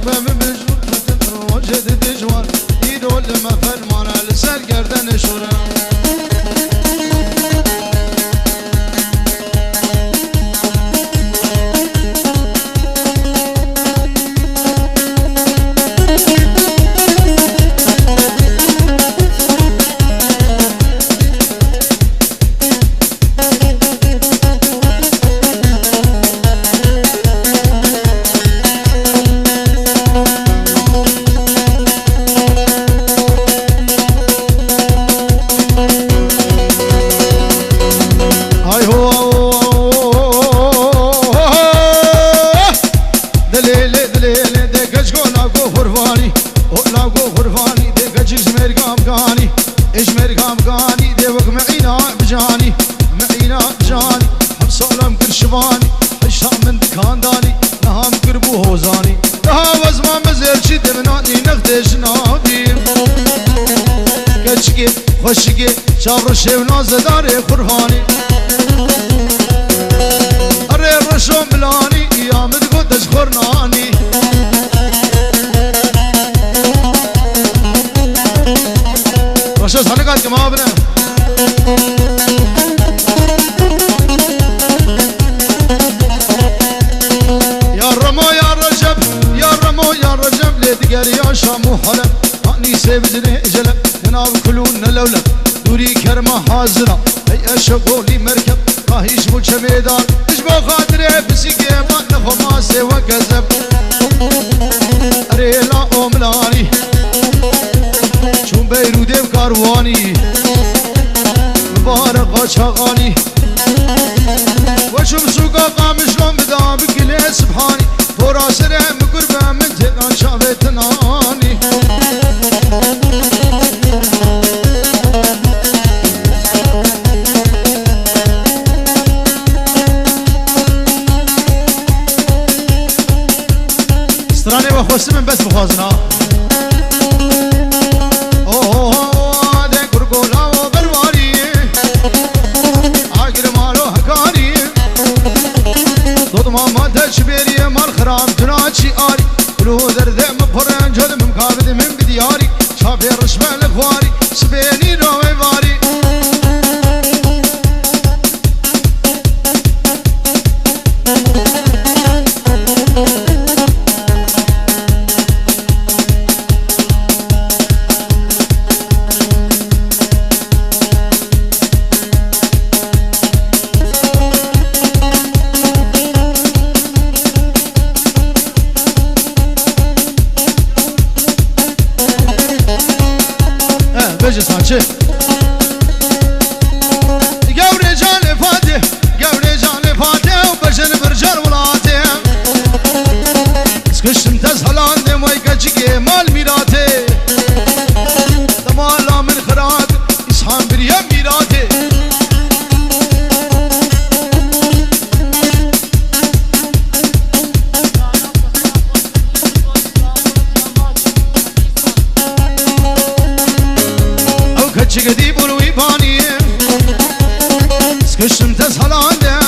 ما بمجبور تتر وجد دجوان يدول ما فرمانا لسر قردن شورا خوشگی شاور شوناز داره قربانی اره رشون بلانی یامد گودش خورنانی رشو سالگات که ما بنه یا رمو یا رجب یا رمو یا رجب لیدگر یا شامو حلم آنی سیبجنه اجلم جناب كلون لولا دوري كرمه حاضرة هي شغولي مركب راهيش ملش ميدان تشبه خاطري بسيقي ما نخو ما سوى كذب ريلا أملاني شون بيرودي بكارواني مبارقة شغاني وشم سوقا قامش لون بدا بكلي سبحاني تورا سرع مقربة من تنان شعبي تناني خوست من بس بخوازنا اوه ده گرگولا و بلواری آگر مالو هکاری دود ماما تشبیری مال خرام تناچی آری بلو درده مپرن جد ممکابد من بدیاری شابه رشبه لخواری سبینی روی واری بجي سانچه قوري جاني فاتح قوري جاني فاتح وبجن برجال ولاته اسكشم تزهلان دي مويكا جيكي مال ميراتي دمالا من خرات اسحان بريا ميراتي كتشي قديب ولوي باني سكشم تزهلان